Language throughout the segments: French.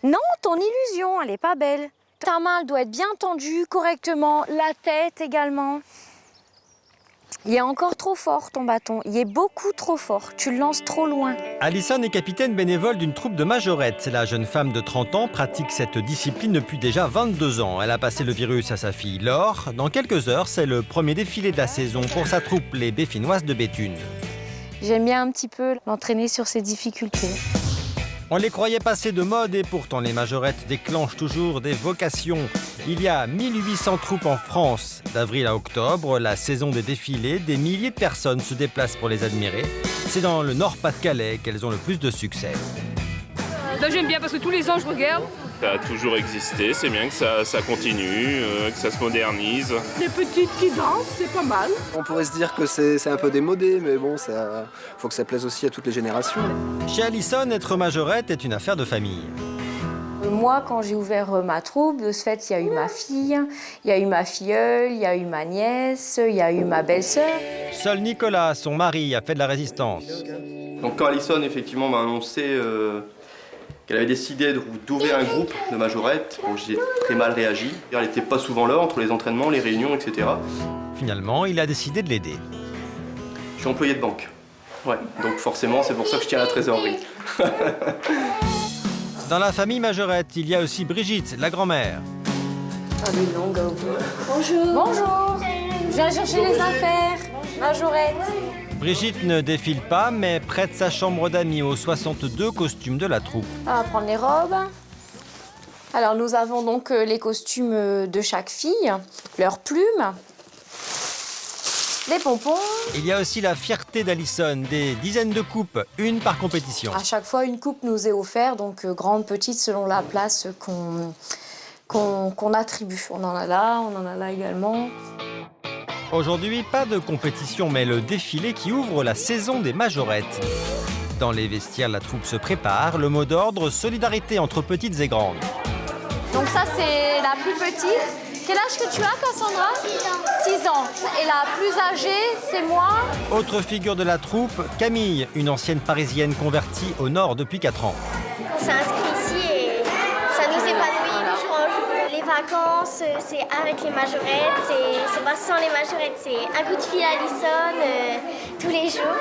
Non, ton illusion, elle est pas belle. Ta main, elle doit être bien tendue correctement, la tête également. Il est encore trop fort ton bâton, il est beaucoup trop fort, tu le lances trop loin. Alison est capitaine bénévole d'une troupe de majorettes. La jeune femme de 30 ans pratique cette discipline depuis déjà 22 ans. Elle a passé le virus à sa fille Laure. Dans quelques heures, c'est le premier défilé de la saison pour sa troupe, les Béfinoises de Béthune. J'aime bien un petit peu l'entraîner sur ses difficultés. On les croyait passés de mode et pourtant les majorettes déclenchent toujours des vocations. Il y a 1800 troupes en France. D'avril à octobre, la saison des défilés, des milliers de personnes se déplacent pour les admirer. C'est dans le Nord-Pas-de-Calais qu'elles ont le plus de succès. Là, j'aime bien parce que tous les ans je regarde. Ça a toujours existé, c'est bien que ça continue, que ça se modernise. Des petites qui dansent, c'est pas mal. On pourrait se dire que c'est un peu démodé, mais bon, faut que ça plaise aussi à toutes les générations. Chez Alison, être majorette est une affaire de famille. Moi, quand j'ai ouvert ma troupe, de ce fait, il y a eu ma fille, il y a eu ma filleule, il y a eu ma nièce, il y a eu ma belle-sœur. Seul Nicolas, son mari, a fait de la résistance. Donc quand Alison effectivement m'a annoncé qu'elle avait décidé d'ouvrir un groupe de majorettes, bon, j'ai très mal réagi. Elle n'était pas souvent là entre les entraînements, les réunions, etc. Finalement, il a décidé de l'aider. Je suis employé de banque. Ouais, donc forcément, c'est pour ça que je tiens à la trésorerie. Dans la famille majorette, il y a aussi Brigitte, la grand-mère. Bonjour. Bonjour. Je viens chercher les affaires. Majorette. Brigitte ne défile pas, mais prête sa chambre d'amis aux 62 costumes de la troupe. On va prendre les robes. Alors, nous avons donc les costumes de chaque fille, leurs plumes, les pompons. Il y a aussi la fierté d'Alison, des dizaines de coupes, une par compétition. À chaque fois, une coupe nous est offerte, donc grande, petite, selon la place qu'on attribue. On en a là également. Aujourd'hui, pas de compétition, mais le défilé qui ouvre la saison des majorettes. Dans les vestiaires, la troupe se prépare. Le mot d'ordre, solidarité entre petites et grandes. Donc ça, c'est la plus petite. Quel âge que tu as, Cassandra? 6 ans. Et la plus âgée, c'est moi. Autre figure de la troupe, Camille, une ancienne parisienne convertie au Nord depuis 4 ans. On s'inscrit ici et ça nous épanouit du jour en jour. Les vacances, c'est avec les majorettes, c'est pas sans les majorettes, c'est un coup de fil à Alison tous les jours.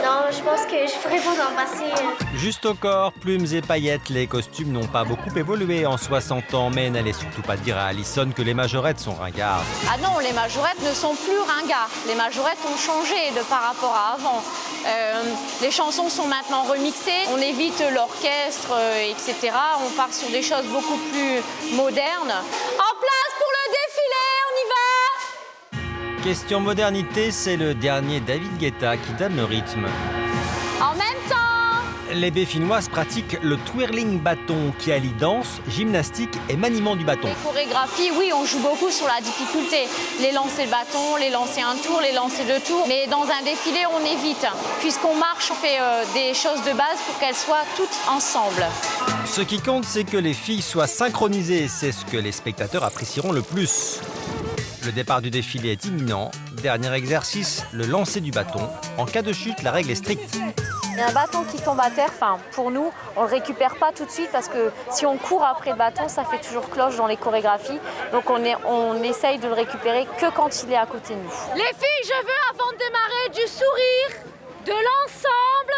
Non, je pense que je pourrais pas en passer. Juste au corps, plumes et paillettes, les costumes n'ont pas beaucoup évolué en 60 ans, mais n'allez surtout pas dire à Alison que les majorettes sont ringardes. Ah non, les majorettes ne sont plus ringards. Les majorettes ont changé par rapport à avant. Les chansons sont maintenant remixées, on évite l'orchestre, etc. On part sur des choses beaucoup plus modernes. En place pour le défilé, on y va! Question modernité, c'est le dernier David Guetta qui donne le rythme. En même temps! Les Béfinoises pratiquent le twirling bâton qui allie danse, gymnastique et maniement du bâton. Les chorégraphies, oui, on joue beaucoup sur la difficulté. Les lancer le bâton, les lancer un tour, les lancer deux tours. Mais dans un défilé, on évite. Puisqu'on marche, on fait des choses de base pour qu'elles soient toutes ensemble. Ce qui compte, c'est que les filles soient synchronisées. C'est ce que les spectateurs apprécieront le plus. Le départ du défilé est imminent. Dernier exercice, le lancer du bâton. En cas de chute, la règle est stricte. Il y a un bâton qui tombe à terre, pour nous, on ne le récupère pas tout de suite parce que si on court après le bâton, ça fait toujours cloche dans les chorégraphies. Donc on essaye de le récupérer que quand il est à côté de nous. Les filles, je veux avant de démarrer du sourire, de l'ensemble.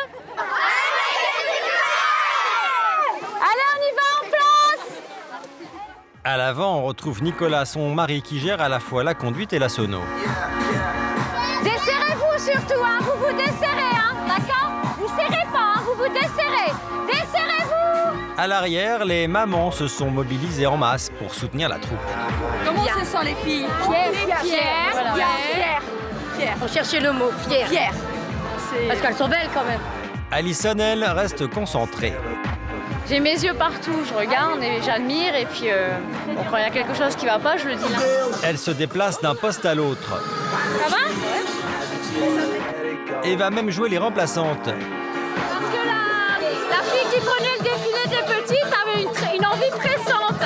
Allez, on y va en place! À l'avant, on retrouve Nicolas, son mari, qui gère à la fois la conduite et la sono. Desserrez-vous surtout, hein, vous vous desserrez, hein, d'accord? Vous serrez pas, hein, vous vous desserrez. Desserrez-vous! À l'arrière, les mamans se sont mobilisées en masse pour soutenir la troupe. Comment se sentent les filles? Fière. On cherchait le mot, fière. Parce qu'elles sont belles quand même. Alison, elle, reste concentrée. J'ai mes yeux partout, je regarde et j'admire et puis quand il y a quelque chose qui va pas, je le dis là. Elle se déplace d'un poste à l'autre. Ça va? Et va même jouer les remplaçantes. Parce que la fille qui prenait le défilé des petites avait une envie pressante.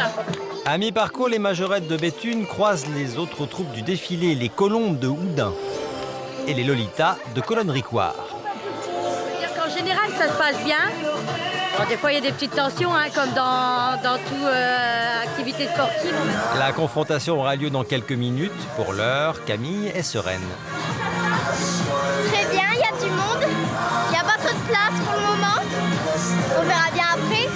À mi-parcours, les majorettes de Béthune croisent les autres troupes du défilé, les Colombes de Houdin et les Lolitas de Colonne-Ricoire. En général, ça se passe bien. Bon, des fois, il y a des petites tensions, hein, comme dans toute activité sportive. La confrontation aura lieu dans quelques minutes. Pour l'heure, Camille est sereine. Très bien, il y a du monde. Il n'y a pas trop de place pour le moment. On verra bien après.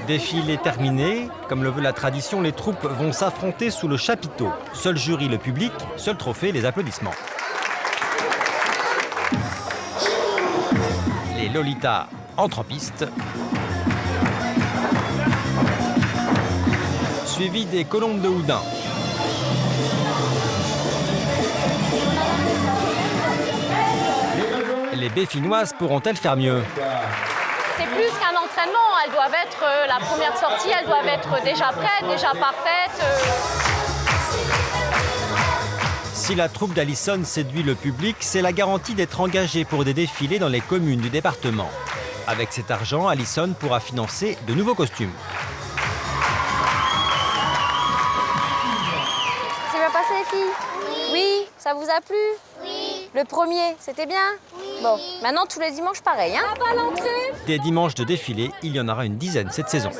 Défilé terminé. Comme le veut la tradition, les troupes vont s'affronter sous le chapiteau. Seul jury, le public. Seul trophée, les applaudissements. Les Lolitas entrent en piste. Suivi des colombes de Houdin. Les Béfinoises pourront-elles faire mieux? C'est plus qu'un entraînement, elles doivent être la première sortie, elles doivent être déjà prêtes, déjà parfaites. Si la troupe d'Alison séduit le public, c'est la garantie d'être engagée pour des défilés dans les communes du département. Avec cet argent, Alison pourra financer de nouveaux costumes. C'est bien passé les filles? Oui. Ça vous a plu? Oui. Le premier, c'était bien? Oui. Bon, maintenant tous les dimanches pareil, hein? Des dimanches de défilé, il y en aura une dizaine cette saison.